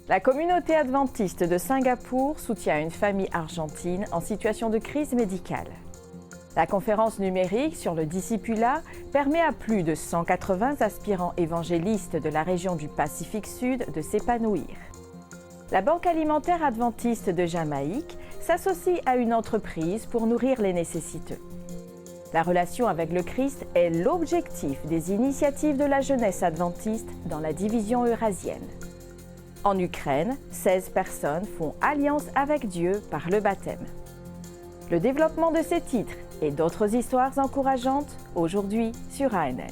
La communauté adventiste de Singapour soutient une famille argentine en situation de crise médicale. La conférence numérique sur le discipulat permet à plus de 180 aspirants évangélistes de la région du Pacifique Sud de s'épanouir. La Banque alimentaire adventiste de Jamaïque s'associe à une entreprise pour nourrir les nécessiteux. La relation avec le Christ est l'objectif des initiatives de la jeunesse adventiste dans la division eurasienne. En Ukraine, 16 personnes font alliance avec Dieu par le baptême. Le développement de ces titres et d'autres histoires encourageantes aujourd'hui sur ANN.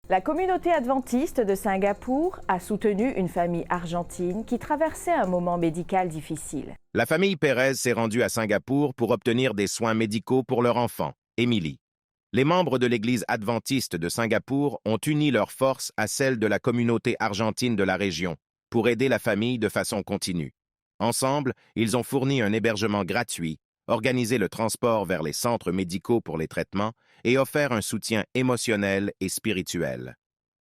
La communauté adventiste de Singapour a soutenu une famille argentine qui traversait un moment médical difficile. La famille Pérez s'est rendue à Singapour pour obtenir des soins médicaux pour leur enfant, Émilie. Les membres de l'Église adventiste de Singapour ont uni leurs forces à celles de la communauté argentine de la région pour aider la famille de façon continue. Ensemble, ils ont fourni un hébergement gratuit, organisé le transport vers les centres médicaux pour les traitements et offert un soutien émotionnel et spirituel.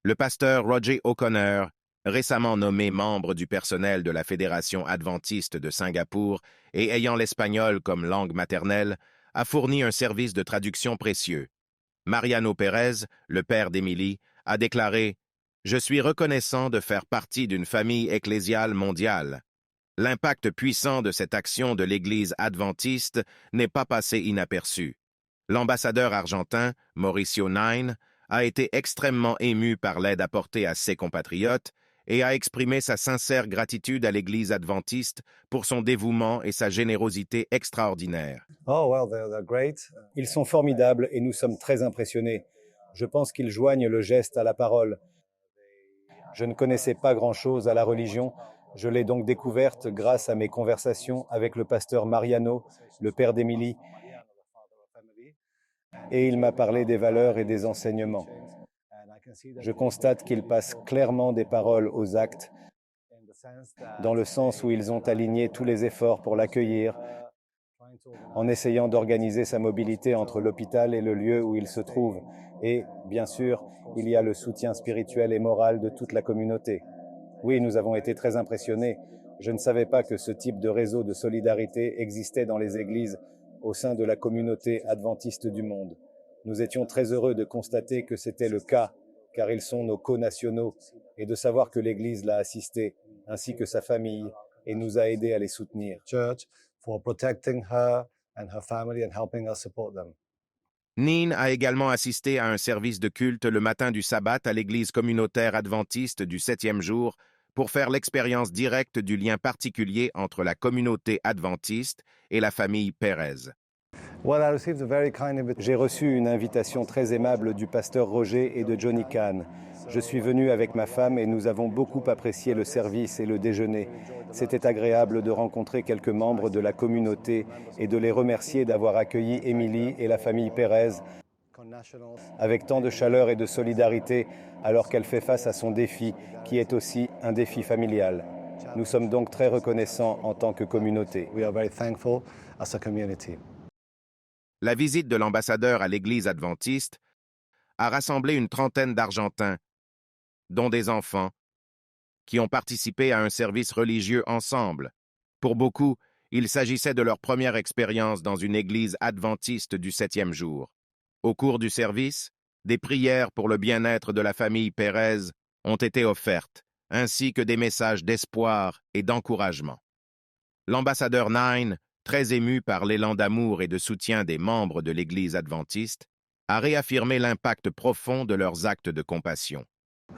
Le pasteur Roger O'Connor, récemment nommé membre du personnel de la Fédération adventiste de Singapour et ayant l'espagnol comme langue maternelle, a fourni un service de traduction précieux. Mariano Pérez, le père d'Émilie, a déclaré « Je suis reconnaissant de faire partie d'une famille ecclésiale mondiale. L'impact puissant de cette action de l'Église adventiste n'est pas passé inaperçu. L'ambassadeur argentin, Mauricio Nine, a été extrêmement ému par l'aide apportée à ses compatriotes et a exprimé sa sincère gratitude à l'Église adventiste pour son dévouement et sa générosité extraordinaire. Ils sont formidables et nous sommes très impressionnés. Je pense qu'ils joignent le geste à la parole. Je ne connaissais pas grand-chose à la religion. Je l'ai donc découverte grâce à mes conversations avec le pasteur Mariano, le père d'Émilie, et il m'a parlé des valeurs et des enseignements. Je constate qu'ils passent clairement des paroles aux actes, dans le sens où ils ont aligné tous les efforts pour l'accueillir, en essayant d'organiser sa mobilité entre l'hôpital et le lieu où il se trouve. Et, bien sûr, il y a le soutien spirituel et moral de toute la communauté. Oui, nous avons été très impressionnés. Je ne savais pas que ce type de réseau de solidarité existait dans les églises au sein de la communauté adventiste du monde. Nous étions très heureux de constater que c'était le cas, car ils sont nos co-nationaux, et de savoir que l'Église l'a assisté, ainsi que sa famille, et nous a aidés à les soutenir. Nin a également assisté à un service de culte le matin du sabbat à l'Église communautaire adventiste du 7e jour pour faire l'expérience directe du lien particulier entre la communauté adventiste et la famille Pérez. J'ai reçu une invitation très aimable du pasteur Roger et de Johnny Kahn. Je suis venu avec ma femme et nous avons beaucoup apprécié le service et le déjeuner. C'était agréable de rencontrer quelques membres de la communauté et de les remercier d'avoir accueilli Émilie et la famille Pérez avec tant de chaleur et de solidarité alors qu'elle fait face à son défi, qui est aussi un défi familial. Nous sommes donc très reconnaissants en tant que communauté. La visite de l'ambassadeur à l'Église adventiste a rassemblé une trentaine d'Argentins, dont des enfants, qui ont participé à un service religieux ensemble. Pour beaucoup, il s'agissait de leur première expérience dans une église adventiste du 7e jour. Au cours du service, des prières pour le bien-être de la famille Pérez ont été offertes, ainsi que des messages d'espoir et d'encouragement. L'ambassadeur Nine, très ému par l'élan d'amour et de soutien des membres de l'Église adventiste, a réaffirmé l'impact profond de leurs actes de compassion.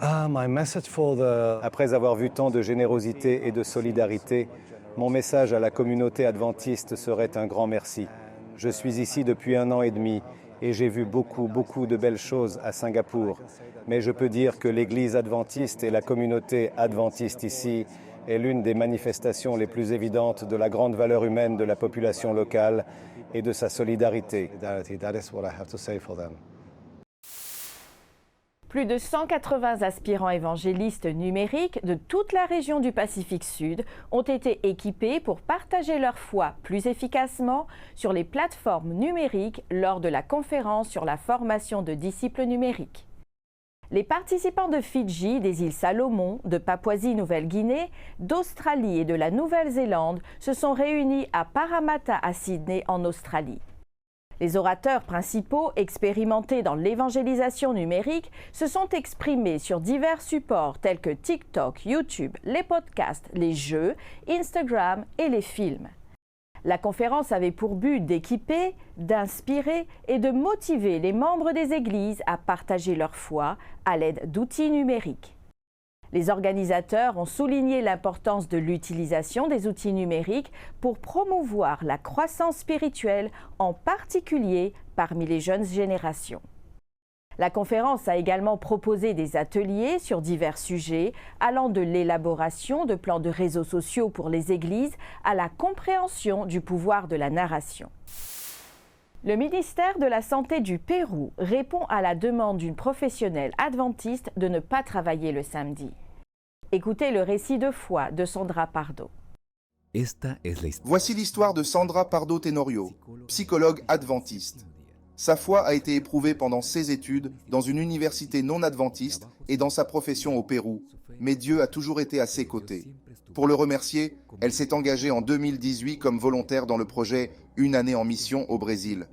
Après avoir vu tant de générosité et de solidarité, mon message à la communauté adventiste serait un grand merci. Je suis ici depuis 1 an et demi et j'ai vu beaucoup de belles choses à Singapour. Mais je peux dire que l'Église adventiste et la communauté adventiste ici est l'une des manifestations les plus évidentes de la grande valeur humaine de la population locale et de sa solidarité. Plus de 180 aspirants évangélistes numériques de toute la région du Pacifique Sud ont été équipés pour partager leur foi plus efficacement sur les plateformes numériques lors de la conférence sur la formation de disciples numériques. Les participants de Fidji, des îles Salomon, de Papouasie-Nouvelle-Guinée, d'Australie et de la Nouvelle-Zélande se sont réunis à Parramatta à Sydney en Australie. Les orateurs principaux, expérimentés dans l'évangélisation numérique, se sont exprimés sur divers supports tels que TikTok, YouTube, les podcasts, les jeux, Instagram et les films. La conférence avait pour but d'équiper, d'inspirer et de motiver les membres des églises à partager leur foi à l'aide d'outils numériques. Les organisateurs ont souligné l'importance de l'utilisation des outils numériques pour promouvoir la croissance spirituelle, en particulier parmi les jeunes générations. La conférence a également proposé des ateliers sur divers sujets, allant de l'élaboration de plans de réseaux sociaux pour les églises à la compréhension du pouvoir de la narration. Le ministère de la Santé du Pérou répond à la demande d'une professionnelle adventiste de ne pas travailler le samedi. Écoutez le récit de foi de Sandra Pardo. Voici l'histoire de Sandra Pardo Tenorio, psychologue adventiste. Sa foi a été éprouvée pendant ses études dans une université non adventiste et dans sa profession au Pérou, mais Dieu a toujours été à ses côtés. Pour le remercier, elle s'est engagée en 2018 comme volontaire dans le projet Une année en mission au Brésil.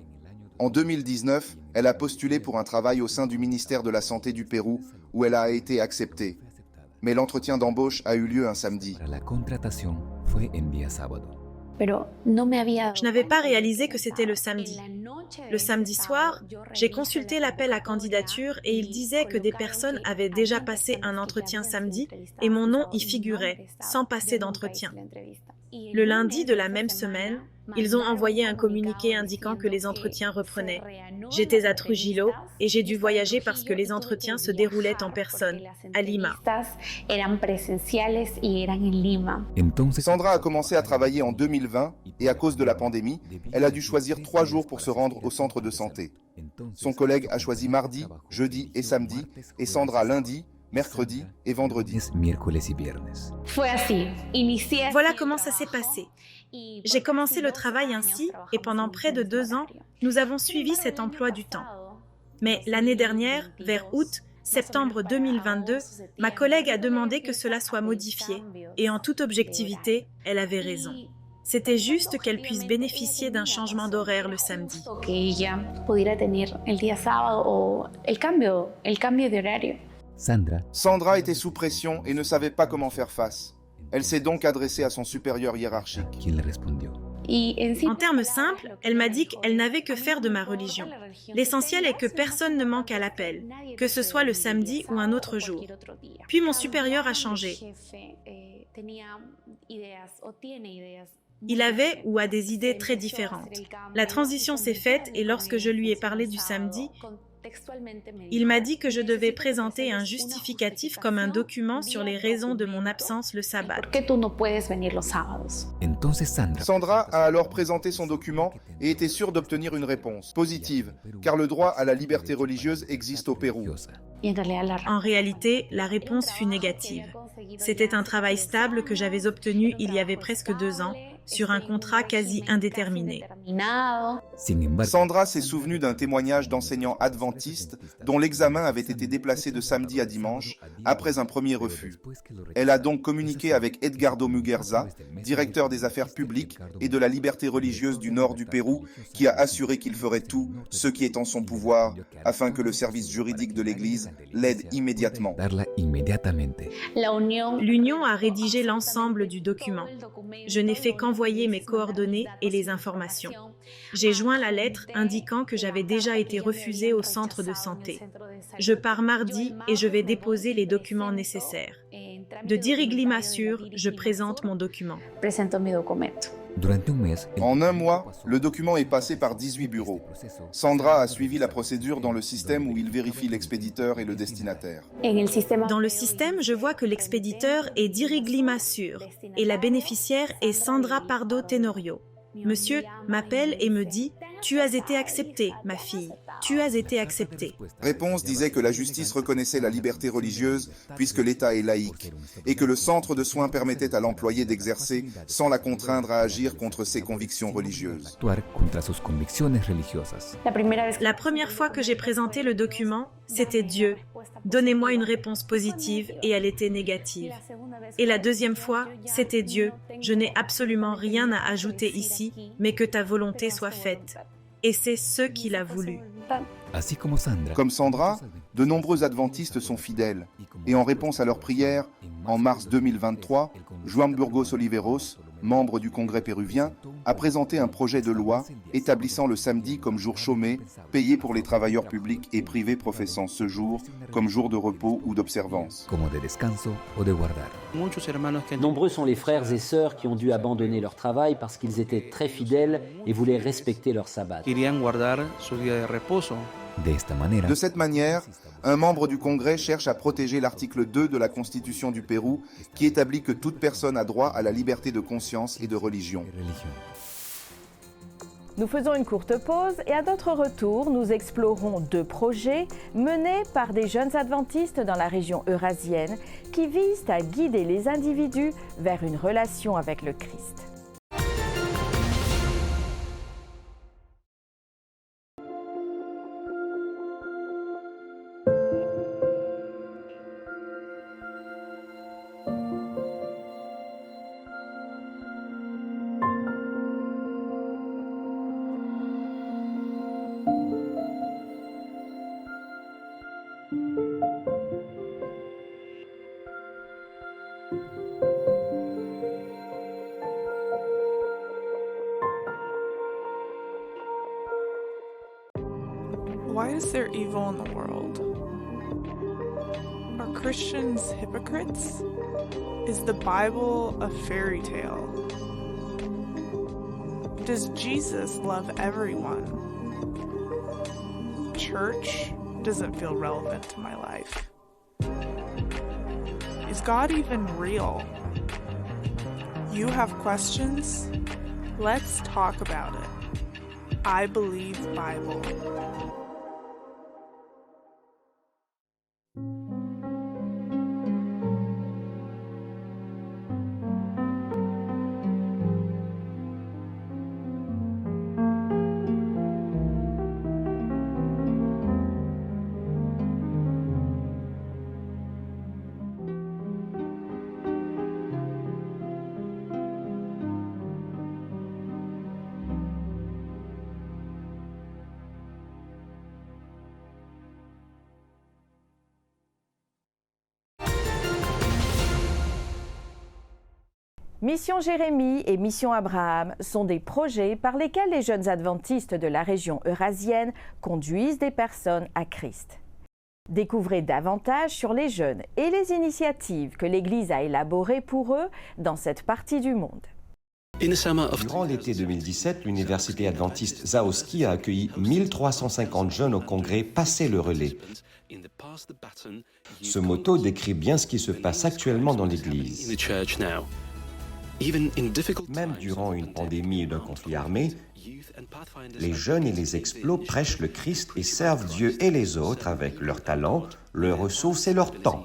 En 2019, elle a postulé pour un travail au sein du ministère de la Santé du Pérou, où elle a été acceptée. Mais l'entretien d'embauche a eu lieu un samedi. Je n'avais pas réalisé que c'était le samedi. Le samedi soir, j'ai consulté l'appel à candidature et il disait que des personnes avaient déjà passé un entretien samedi et mon nom y figurait, sans passer d'entretien. Le lundi de la même semaine, ils ont envoyé un communiqué indiquant que les entretiens reprenaient. J'étais à Trujillo et j'ai dû voyager parce que les entretiens se déroulaient en personne, à Lima. Sandra a commencé à travailler en 2020 et à cause de la pandémie, elle a dû choisir 3 jours pour se rendre au centre de santé. Son collègue a choisi mardi, jeudi et samedi et Sandra lundi, mercredi et vendredi. Voilà comment ça s'est passé. J'ai commencé le travail ainsi et pendant près de 2 ans, nous avons suivi cet emploi du temps. Mais l'année dernière, vers août-septembre 2022, ma collègue a demandé que cela soit modifié et en toute objectivité, elle avait raison. C'était juste qu'elle puisse bénéficier d'un changement d'horaire le samedi. Sandra était sous pression et ne savait pas comment faire face. Elle s'est donc adressée à son supérieur hiérarchique. En termes simples, elle m'a dit qu'elle n'avait que faire de ma religion. L'essentiel est que personne ne manque à l'appel, que ce soit le samedi ou un autre jour. Puis mon supérieur a changé. Il avait ou a des idées très différentes. La transition s'est faite et lorsque je lui ai parlé du samedi, il m'a dit que je devais présenter un justificatif comme un document sur les raisons de mon absence le sabbat. Sandra a alors présenté son document et était sûre d'obtenir une réponse positive, car le droit à la liberté religieuse existe au Pérou. En réalité, la réponse fut négative. C'était un travail stable que j'avais obtenu il y avait presque 2 ans, sur un contrat quasi indéterminé. Sandra s'est souvenue d'un témoignage d'enseignants adventistes dont l'examen avait été déplacé de samedi à dimanche après un premier refus. Elle a donc communiqué avec Edgardo Muguerza, directeur des affaires publiques et de la liberté religieuse du nord du Pérou, qui a assuré qu'il ferait tout ce qui est en son pouvoir afin que le service juridique de l'Église l'aide immédiatement. L'Union a rédigé l'ensemble du document. Je n'ai fait qu'envoyer mes coordonnées et les informations. J'ai joint la lettre indiquant que j'avais déjà été refusée au centre de santé. Je pars mardi et je vais déposer les documents nécessaires. De Dirigli Sur, je présente mon document. En un mois, le document est passé par 18 bureaux. Sandra a suivi la procédure dans le système où il vérifie l'expéditeur et le destinataire. Dans le système, je vois que l'expéditeur est Dirigli Sur et la bénéficiaire est Sandra Pardo Tenorio. Monsieur m'appelle et me dit « Tu as été acceptée, ma fille ». tu as été accepté. Réponse disait que la justice reconnaissait la liberté religieuse puisque l'État est laïque et que le centre de soins permettait à l'employé d'exercer sans la contraindre à agir contre ses convictions religieuses. La première fois que j'ai présenté le document, c'était Dieu. Donnez-moi une réponse positive et elle était négative. Et la deuxième fois, c'était Dieu. Je n'ai absolument rien à ajouter ici, mais que ta volonté soit faite. Et c'est ce qu'il a voulu. Comme Sandra, de nombreux adventistes sont fidèles. Et en réponse à leurs prières, en mars 2023, Juan Burgos Oliveros, membre du Congrès péruvien, a présenté un projet de loi établissant le samedi comme jour chômé, payé pour les travailleurs publics et privés professant ce jour comme jour de repos ou d'observance. Nombreux sont les frères et sœurs qui ont dû abandonner leur travail parce qu'ils étaient très fidèles et voulaient respecter leur sabbat. De cette manière, un membre du Congrès cherche à protéger l'article 2 de la Constitution du Pérou qui établit que toute personne a droit à la liberté de conscience et de religion. Nous faisons une courte pause et à notre retour, nous explorons 2 projets menés par des jeunes adventistes dans la région eurasienne qui visent à guider les individus vers une relation avec le Christ. Why is there evil in the world? Are Christians hypocrites? Is the Bible a fairy tale? Does Jesus love everyone? Church doesn't feel relevant to my life. Is God even real? You have questions? Let's talk about it. I Believe Bible. Mission Jérémie et Mission Abraham sont des projets par lesquels les jeunes adventistes de la région eurasienne conduisent des personnes à Christ. Découvrez davantage sur les jeunes et les initiatives que l'Église a élaborées pour eux dans cette partie du monde. Durant l'été 2017, l'université adventiste Zaoski a accueilli 1350 jeunes au congrès Passer le relais. Ce motto décrit bien ce qui se passe actuellement dans l'Église. Même durant une pandémie et d'un conflit armé, les jeunes et les explos prêchent le Christ et servent Dieu et les autres avec leurs talents, leurs ressources et leur temps.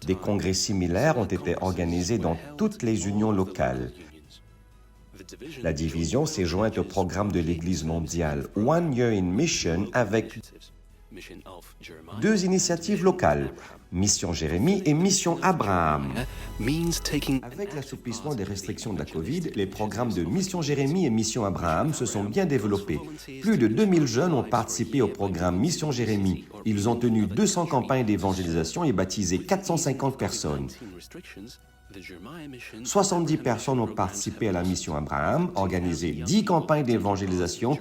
Des congrès similaires ont été organisés dans toutes les unions locales. La division s'est jointe au programme de l'Église mondiale One Year in Mission avec 2 initiatives locales, Mission Jérémie et Mission Abraham. Avec l'assouplissement des restrictions de la Covid, les programmes de Mission Jérémie et Mission Abraham se sont bien développés. Plus de 2000 jeunes ont participé au programme Mission Jérémie. Ils ont tenu 200 campagnes d'évangélisation et baptisé 450 personnes. 70 personnes ont participé à la Mission Abraham, organisé 10 campagnes d'évangélisation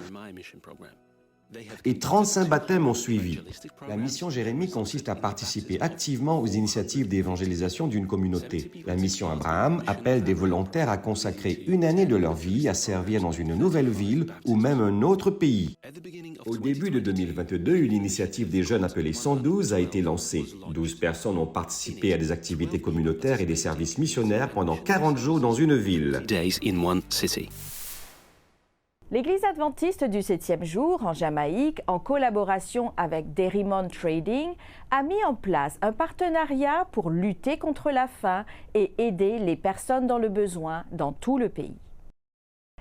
et 35 baptêmes ont suivi. La mission Jérémie consiste à participer activement aux initiatives d'évangélisation d'une communauté. La mission Abraham appelle des volontaires à consacrer une année de leur vie à servir dans une nouvelle ville ou même un autre pays. Au début de 2022, une initiative des jeunes appelée 112 a été lancée. 12 personnes ont participé à des activités communautaires et des services missionnaires pendant 40 jours dans une ville. L'Église adventiste du 7e jour en Jamaïque, en collaboration avec Derrimont Trading, a mis en place un partenariat pour lutter contre la faim et aider les personnes dans le besoin dans tout le pays.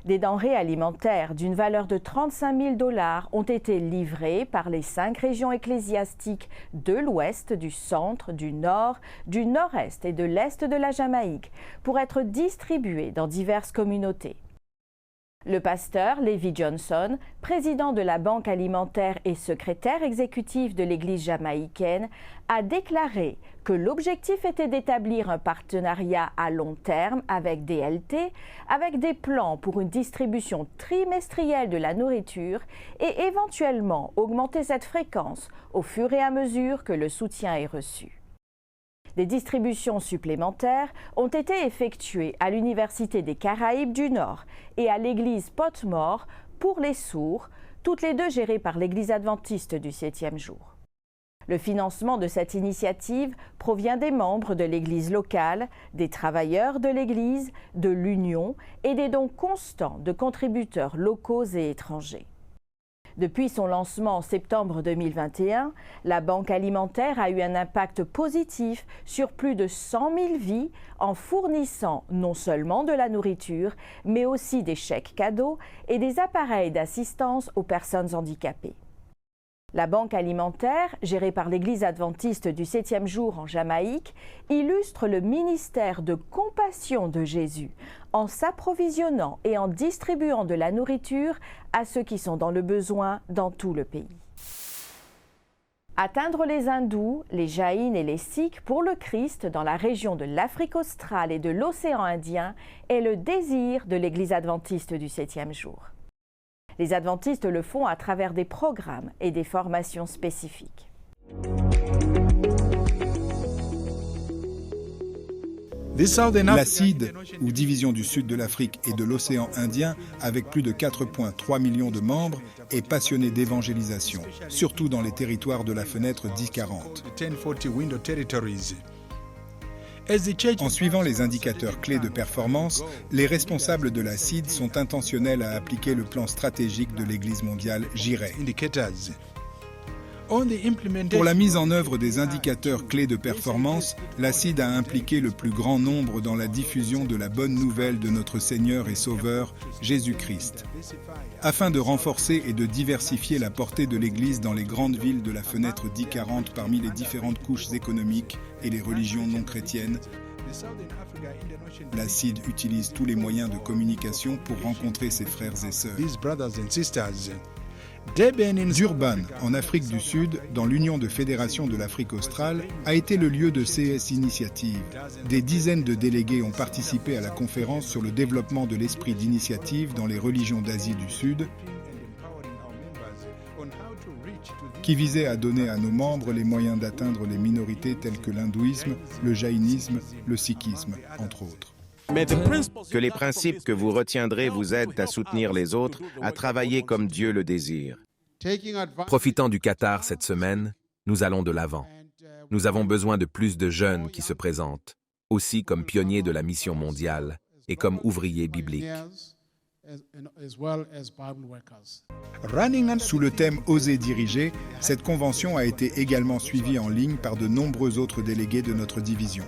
Des denrées alimentaires d'une valeur de 35 000 $ ont été livrées par les 5 régions ecclésiastiques de l'Ouest, du Centre, du Nord, du Nord-Est et de l'Est de la Jamaïque pour être distribuées dans diverses communautés. Le pasteur Levi Johnson, président de la Banque alimentaire et secrétaire exécutif de l'Église jamaïcaine, a déclaré que l'objectif était d'établir un partenariat à long terme avec DLT, avec des plans pour une distribution trimestrielle de la nourriture et éventuellement augmenter cette fréquence au fur et à mesure que le soutien est reçu. Des distributions supplémentaires ont été effectuées à l'Université des Caraïbes du Nord et à l'église Potmore pour les sourds, toutes les deux gérées par l'Église adventiste du 7e jour. Le financement de cette initiative provient des membres de l'Église locale, des travailleurs de l'Église, de l'Union et des dons constants de contributeurs locaux et étrangers. Depuis son lancement en septembre 2021, la Banque alimentaire a eu un impact positif sur plus de 100 000 vies en fournissant non seulement de la nourriture, mais aussi des chèques cadeaux et des appareils d'assistance aux personnes handicapées. La Banque alimentaire, gérée par l'Église adventiste du 7e jour en Jamaïque, illustre le ministère de compassion de Jésus en s'approvisionnant et en distribuant de la nourriture à ceux qui sont dans le besoin dans tout le pays. Atteindre les hindous, les jaïns et les sikhs pour le Christ dans la région de l'Afrique australe et de l'océan Indien est le désir de l'Église adventiste du 7e jour. Les adventistes le font à travers des programmes et des formations spécifiques. La CID, ou Division du Sud de l'Afrique et de l'océan Indien, avec plus de 4,3 millions de membres, est passionnée d'évangélisation, surtout dans les territoires de la fenêtre 1040. En suivant les indicateurs clés de performance, les responsables de la CID sont intentionnels à appliquer le plan stratégique de l'Église mondiale JIREI. Pour la mise en œuvre des indicateurs clés de performance, la CID a impliqué le plus grand nombre dans la diffusion de la bonne nouvelle de notre Seigneur et Sauveur, Jésus-Christ. Afin de renforcer et de diversifier la portée de l'Église dans les grandes villes de la fenêtre 1040 parmi les différentes couches économiques et les religions non chrétiennes, la CID utilise tous les moyens de communication pour rencontrer ses frères et sœurs. Durban, en Afrique du Sud, dans l'Union de fédérations de l'Afrique australe, a été le lieu de CS Initiative. Des dizaines de délégués ont participé à la conférence sur le développement de l'esprit d'initiative dans les religions d'Asie du Sud, qui visait à donner à nos membres les moyens d'atteindre les minorités telles que l'hindouisme, le jaïnisme, le sikhisme, entre autres. Que les principes que vous retiendrez vous aident à soutenir les autres, à travailler comme Dieu le désire. Profitant du Qatar cette semaine, nous allons de l'avant. Nous avons besoin de plus de jeunes qui se présentent, aussi comme pionniers de la mission mondiale et comme ouvriers bibliques. Sous le thème « Oser diriger », cette convention a été également suivie en ligne par de nombreux autres délégués de notre division.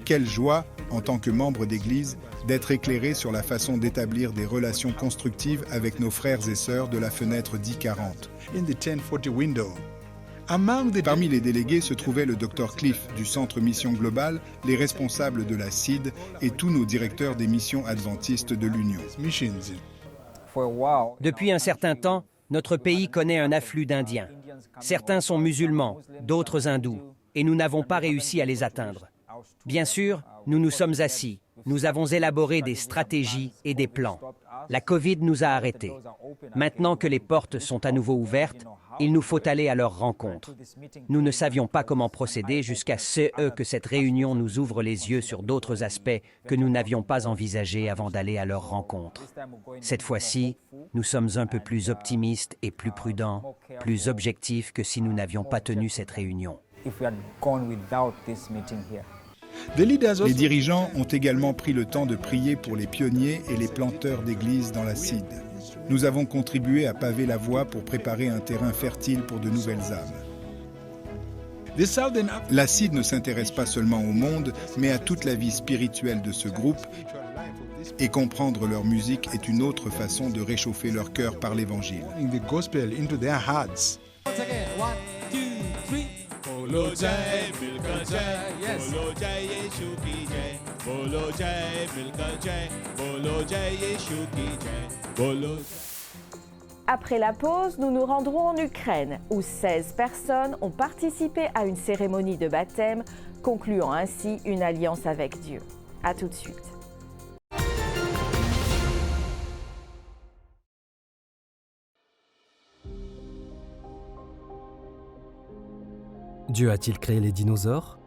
Quelle joie, en tant que membre d'Église, d'être éclairé sur la façon d'établir des relations constructives avec nos frères et sœurs de la fenêtre 1040. Parmi les délégués se trouvait le Dr Cliff du Centre Mission Globale, les responsables de la CID et tous nos directeurs des missions adventistes de l'Union. Depuis un certain temps, notre pays connaît un afflux d'Indiens. Certains sont musulmans, d'autres hindous, et nous n'avons pas réussi à les atteindre. Bien sûr, nous nous sommes assis. Nous avons élaboré des stratégies et des plans. La COVID nous a arrêtés. Maintenant que les portes sont à nouveau ouvertes, il nous faut aller à leur rencontre. Nous ne savions pas comment procéder jusqu'à ce que cette réunion nous ouvre les yeux sur d'autres aspects que nous n'avions pas envisagés avant d'aller à leur rencontre. Cette fois-ci, nous sommes un peu plus optimistes et plus prudents, plus objectifs que si nous n'avions pas tenu cette réunion. Les dirigeants ont également pris le temps de prier pour les pionniers et les planteurs d'églises dans la CID. Nous avons contribué à paver la voie pour préparer un terrain fertile pour de nouvelles âmes. L'acide ne s'intéresse pas seulement au monde, mais à toute la vie spirituelle de ce groupe, et comprendre leur musique est une autre façon de réchauffer leur cœur par l'Évangile. Après la pause, nous nous rendrons en Ukraine, où 16 personnes ont participé à une cérémonie de baptême, concluant ainsi une alliance avec Dieu. À tout de suite. Dieu a-t-il créé les dinosaures?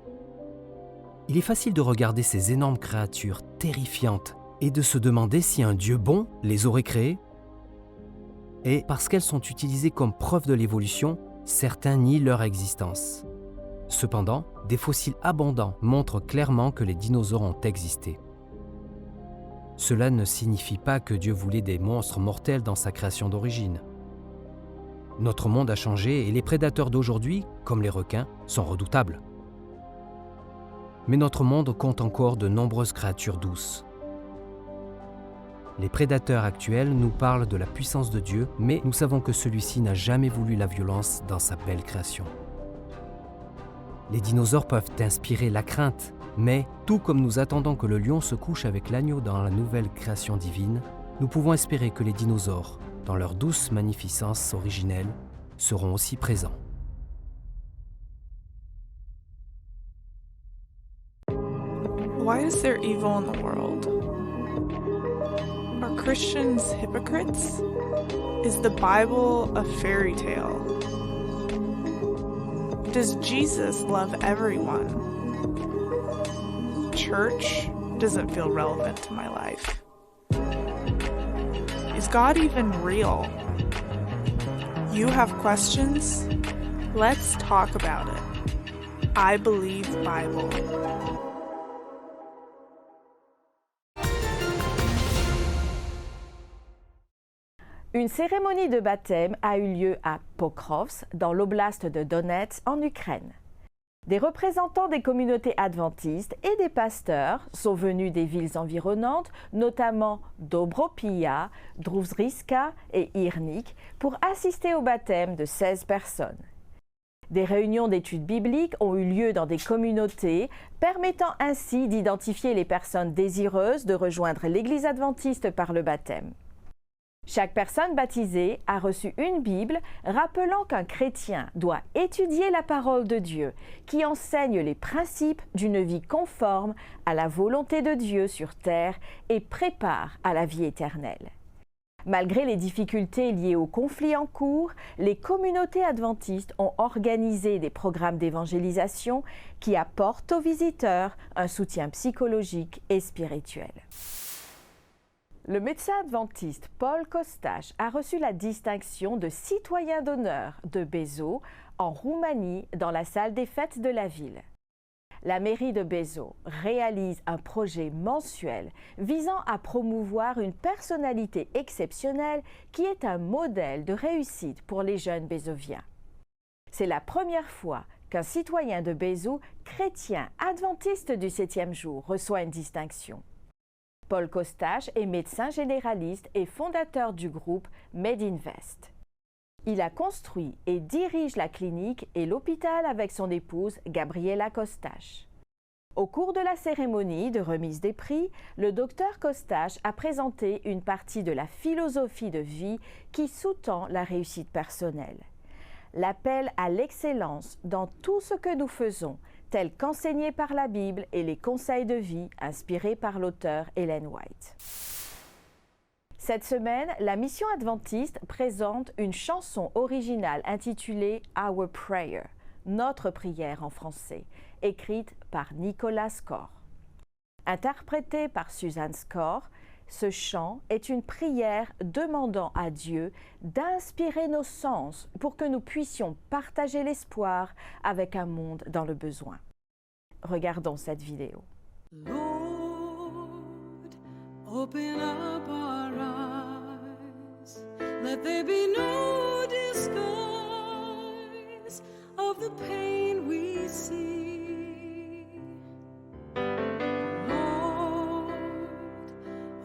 Il est facile de regarder ces énormes créatures terrifiantes et de se demander si un Dieu bon les aurait créées. Et parce qu'elles sont utilisées comme preuve de l'évolution, certains nient leur existence. Cependant, des fossiles abondants montrent clairement que les dinosaures ont existé. Cela ne signifie pas que Dieu voulait des monstres mortels dans sa création d'origine. Notre monde a changé et les prédateurs d'aujourd'hui, comme les requins, sont redoutables. Mais notre monde compte encore de nombreuses créatures douces. Les prédateurs actuels nous parlent de la puissance de Dieu, mais nous savons que celui-ci n'a jamais voulu la violence dans sa belle création. Les dinosaures peuvent inspirer la crainte, mais tout comme nous attendons que le lion se couche avec l'agneau dans la nouvelle création divine, nous pouvons espérer que les dinosaures, dans leur douce magnificence originelle, seront aussi présents. Why is there evil in the world? Are Christians hypocrites? Is the Bible a fairy tale? Does Jesus love everyone? Church doesn't feel relevant to my life. Is God even real? You have questions? Let's talk about it. I Believe Bible. Une cérémonie de baptême a eu lieu à Pokrovsk, dans l'oblast de Donetsk, en Ukraine. Des représentants des communautés adventistes et des pasteurs sont venus des villes environnantes, notamment Dobropilla, Druzhkivka et Irnik, pour assister au baptême de 16 personnes. Des réunions d'études bibliques ont eu lieu dans des communautés, permettant ainsi d'identifier les personnes désireuses de rejoindre l'Église adventiste par le baptême. Chaque personne baptisée a reçu une Bible rappelant qu'un chrétien doit étudier la parole de Dieu qui enseigne les principes d'une vie conforme à la volonté de Dieu sur terre et prépare à la vie éternelle. Malgré les difficultés liées aux conflits en cours, les communautés adventistes ont organisé des programmes d'évangélisation qui apportent aux visiteurs un soutien psychologique et spirituel. Le médecin adventiste Paul Costache a reçu la distinction de citoyen d'honneur de Bézot en Roumanie dans la salle des fêtes de la ville. La mairie de Bézot réalise un projet mensuel visant à promouvoir une personnalité exceptionnelle qui est un modèle de réussite pour les jeunes bézoviens. C'est la première fois qu'un citoyen de Bézot, chrétien adventiste du 7e jour, reçoit une distinction. Paul Costache est médecin généraliste et fondateur du groupe MedInvest. Il a construit et dirige la clinique et l'hôpital avec son épouse Gabriela Costache. Au cours de la cérémonie de remise des prix, le docteur Costache a présenté une partie de la philosophie de vie qui sous-tend la réussite personnelle. L'appel à l'excellence dans tout ce que nous faisons, tel qu'enseigné par la Bible et les conseils de vie inspirés par l'auteur Ellen White. Cette semaine, la Mission adventiste présente une chanson originale intitulée « Our Prayer », notre prière en français, écrite par Nicolas Skor. Interprété par Suzanne Skor, ce chant est une prière demandant à Dieu d'inspirer nos sens pour que nous puissions partager l'espoir avec un monde dans le besoin. Regardons cette vidéo. Lord, open up our eyes Let there be no disguise of the pain we see. Lord,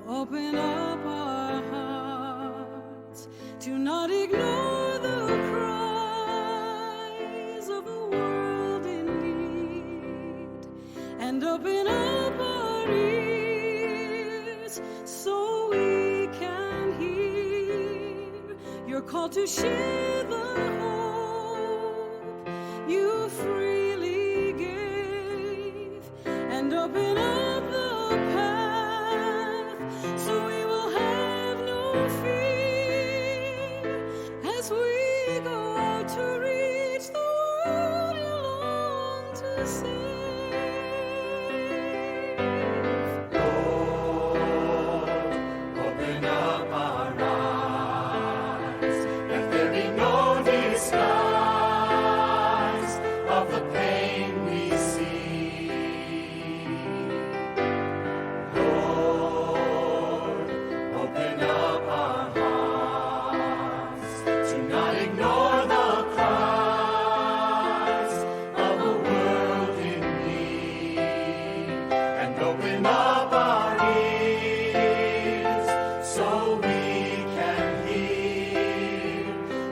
open up our hearts to not ignore the cries of a world in need, and open up our ears so we can hear your call to share the hope you freely gave, and open up the path so we will have no fear as we go out to reach the world you long to save. Lord, open up our eyes. Let there be no disguise of the pain we see. Lord, open up our hearts to not ignore the cries of a world in need, and open up our ears so we can hear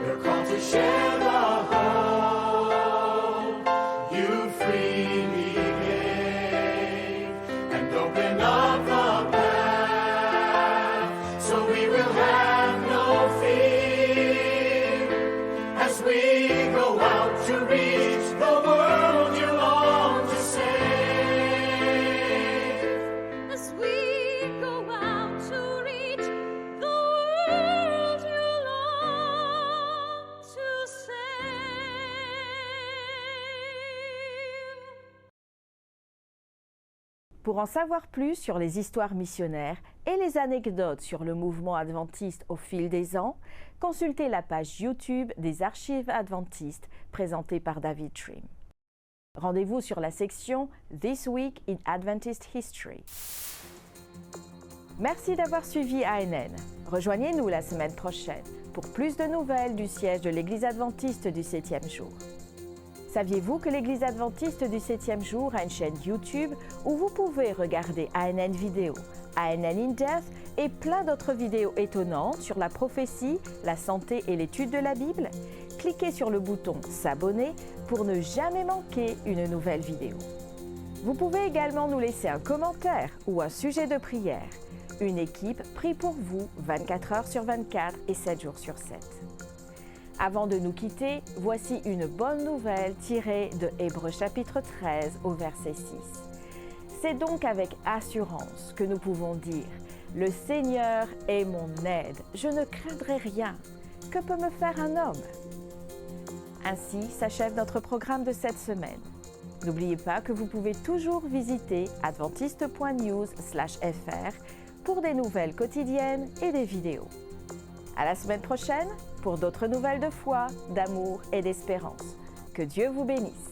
your call to share the hope you freely gave, and open up the path so we will have no fear as we go out to reach the world you long to save. As we go out to reach the world you long to save. Pour en savoir plus sur les histoires missionnaires et les anecdotes sur le mouvement adventiste au fil des ans, consultez la page YouTube des Archives adventistes présentée par David Trim. Rendez-vous sur la section This Week in Adventist History. Merci d'avoir suivi ANN. Rejoignez-nous la semaine prochaine pour plus de nouvelles du siège de l'Église adventiste du 7e jour. Saviez-vous que l'Église adventiste du 7e jour a une chaîne YouTube où vous pouvez regarder ANN Vidéo, ANN In Depth et plein d'autres vidéos étonnantes sur la prophétie, la santé et l'étude de la Bible? Cliquez sur le bouton S'abonner pour ne jamais manquer une nouvelle vidéo. Vous pouvez également nous laisser un commentaire ou un sujet de prière. Une équipe prie pour vous 24 heures sur 24 et 7 jours sur 7. Avant de nous quitter, voici une bonne nouvelle tirée de Hébreux chapitre 13 au verset 6. C'est donc avec assurance que nous pouvons dire « Le Seigneur est mon aide, je ne craindrai rien. Que peut me faire un homme ?» Ainsi s'achève notre programme de cette semaine. N'oubliez pas que vous pouvez toujours visiter adventiste.news/fr pour des nouvelles quotidiennes et des vidéos. À la semaine prochaine pour d'autres nouvelles de foi, d'amour et d'espérance. Que Dieu vous bénisse.